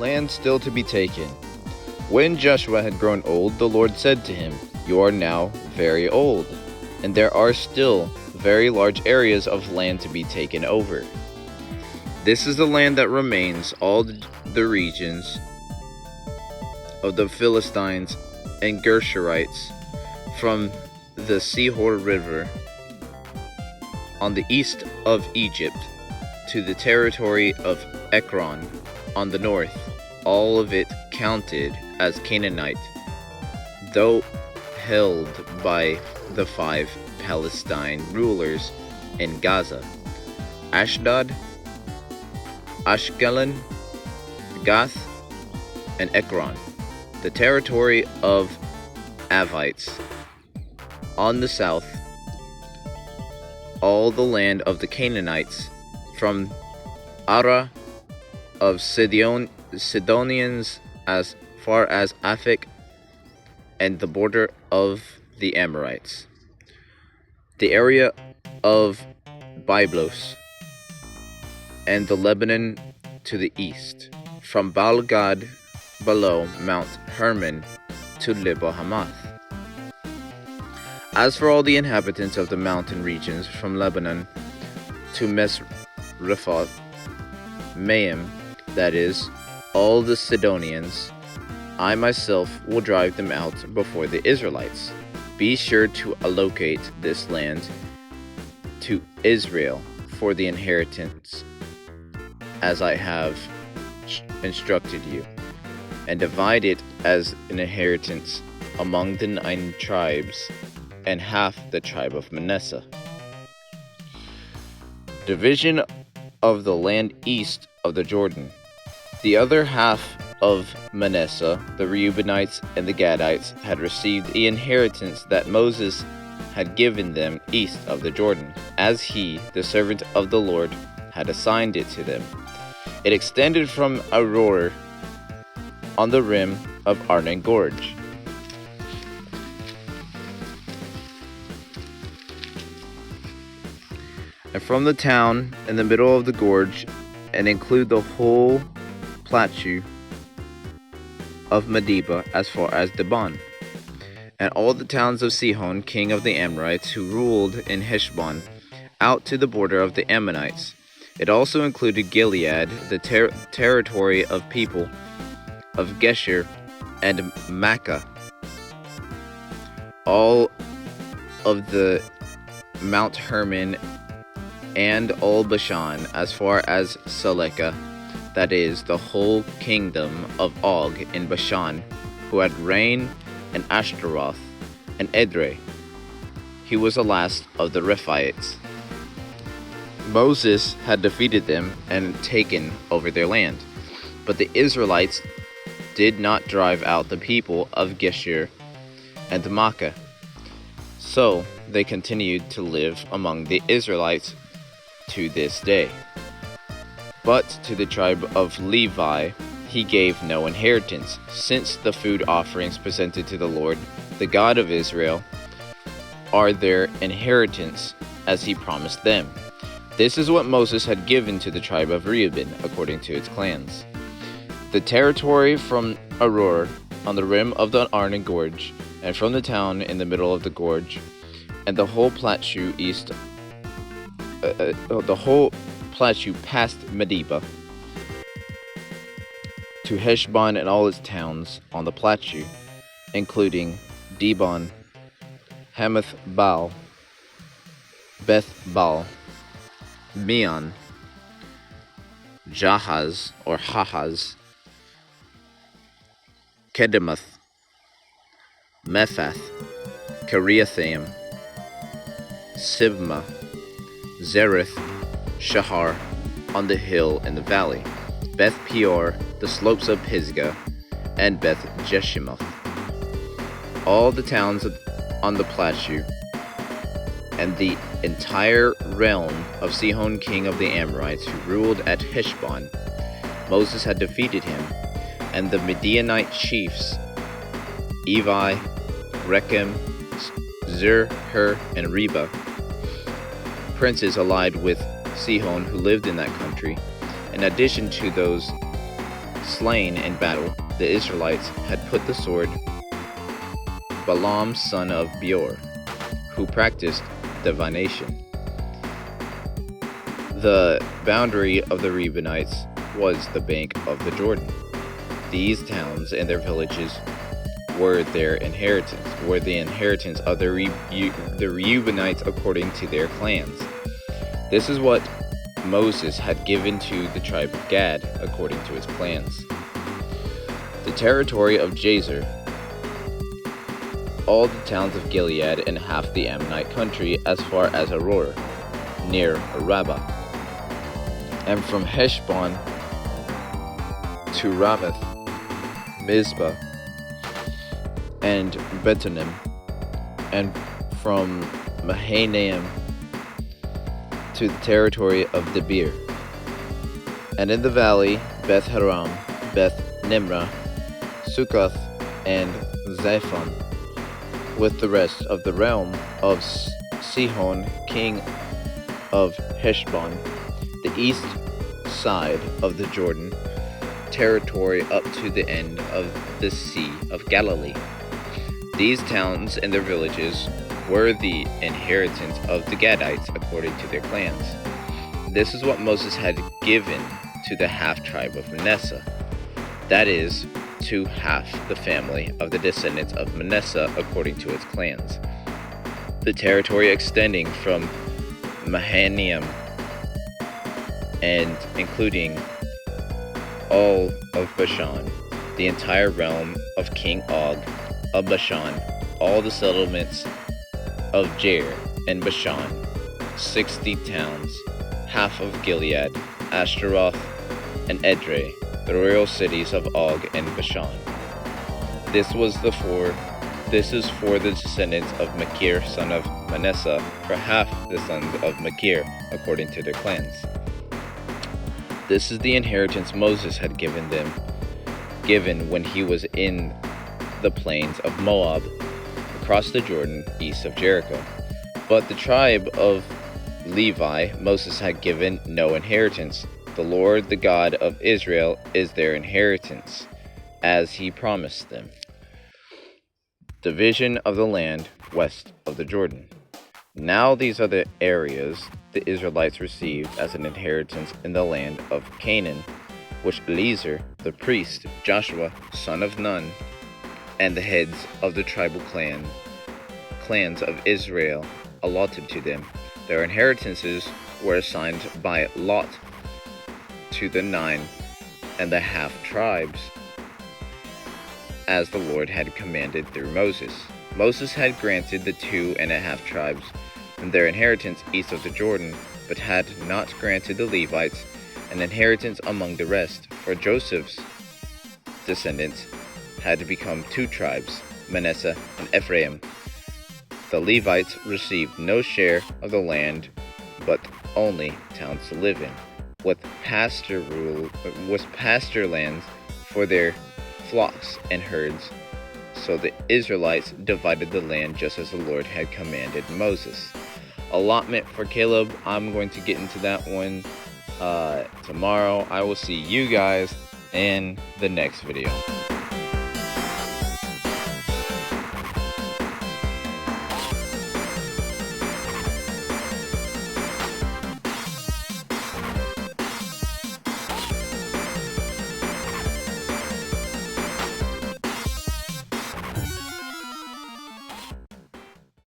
land still to be taken. When Joshua had grown old, the Lord said to him, "You are now very old, and there are still very large areas of land to be taken over. This is the land that remains, all the regions of the Philistines and Gershurites, from the Sihor River on the east of Egypt to the territory of Ekron on the north, all of it counted as Canaanite, though held by the 5 Palestine rulers in Gaza: Ashdod, Ashkelon, Gath, and Ekron, the territory of Avites. On the south, all the land of the Canaanites, from Arah of Sidonians as far as Aphek, and the border of the Amorites. The area of Byblos, and the Lebanon to the east, from Baal-Gad below Mount Hermon to Lebo-Hamath. As for all the inhabitants of the mountain regions, from Lebanon to Misrephoth Maim, that is, all the Sidonians, I myself will drive them out before the Israelites. Be sure to allocate this land to Israel for the inheritance, as I have instructed you, and divide it as an inheritance among the 9 tribes and half the tribe of Manasseh. Division of the land east of the Jordan. The other half of Manasseh, the Reubenites and the Gadites, had received the inheritance that Moses had given them east of the Jordan, as he, the servant of the Lord, had assigned it to them. It extended from Aroer on the rim of Arnon Gorge. And from the town in the middle of the gorge, and include the whole plateau of Medeba as far as Dibon, and all the towns of Sihon, king of the Amorites, who ruled in Heshbon, out to the border of the Ammonites. It also included Gilead, the territory of people of Geshur and Makkah, all of the Mount Hermon, and all Bashan as far as Salekah, that is, the whole kingdom of Og in Bashan, who had reigned in Ashtaroth and Edrei. He was the last of the Rephaites. Moses had defeated them and taken over their land, but the Israelites did not drive out the people of Geshur and Makkah. So they continued to live among the Israelites to this day. But to the tribe of Levi he gave no inheritance, since the food offerings presented to the Lord, the God of Israel, are their inheritance, as he promised them. This is what Moses had given to the tribe of Reuben, according to its clans. The territory from Aroer on the rim of the Arnon Gorge, and from the town in the middle of the gorge, and the whole plateau past Medeba, to Heshbon and all its towns on the plateau, including Dibon, Hamath Baal, Beth Baal, Meon, Jahaz or Hahaz, Kedemoth, Mephath, Kiriathaim, Sibmah, Zereth, Shahar, on the hill in the valley, Beth Peor, the slopes of Pisgah, and Beth Jeshimoth. All the towns on the plateau, and the entire realm of Sihon king of the Amorites, who ruled at Heshbon. Moses had defeated him, and the Midianite chiefs, Evi, Rechem, Zur, Hur, and Reba, princes allied with Sihon who lived in that country, in addition to those slain in battle, the Israelites had put the sword Balaam son of Beor, who practiced divination. The boundary of the Reubenites was the bank of the Jordan. These towns and their villages were the inheritance of the Reubenites according to their clans. This is what Moses had given to the tribe of Gad according to his clans. The territory of Jazer, all the towns of Gilead and half the Ammonite country as far as Aroer, near Rabbah, and from Heshbon to Ramath, Mizpah, and Betonim, and from Mahanaim to the territory of Debir, and in the valley Beth Haram, Beth Nimrah, Succoth, and Zaphon, with the rest of the realm of Sihon, king of Heshbon, the east side of the Jordan, territory up to the end of the Sea of Galilee. These towns and their villages were the inheritance of the Gadites according to their clans. This is what Moses had given to the half-tribe of Manasseh, that is, to half the family of the descendants of Manasseh according to its clans. The territory extending from Mahanaim and including all of Bashan, the entire realm of King Og of Bashan, all the settlements of Jair and Bashan, 60 towns, half of Gilead, Ashtaroth, and Edrei, the royal cities of Og and Bashan. This is for the descendants of Machir, son of Manasseh, for half the sons of Machir, according to their clans. This is the inheritance Moses had given when he was in the plains of Moab, across the Jordan, east of Jericho. But the tribe of Levi Moses had given no inheritance. The Lord, the God of Israel, is their inheritance, as he promised them. Division of the land west of the Jordan. Now these are the areas the Israelites received as an inheritance in the land of Canaan, which Eliezer, the priest, Joshua, son of Nun, and the heads of the tribal clans of Israel allotted to them. Their inheritances were assigned by lot to the 9.5 tribes, as the Lord had commanded through Moses. Moses had granted the 2.5 tribes their inheritance east of the Jordan, but had not granted the Levites an inheritance among the rest, for Joseph's descendants had to become 2 tribes, Manasseh and Ephraim. The Levites received no share of the land, but only towns to live in, with pasture lands for their flocks and herds. So the Israelites divided the land just as the Lord had commanded Moses. Allotment for Caleb, I'm going to get into that one tomorrow. I will see you guys in the next video.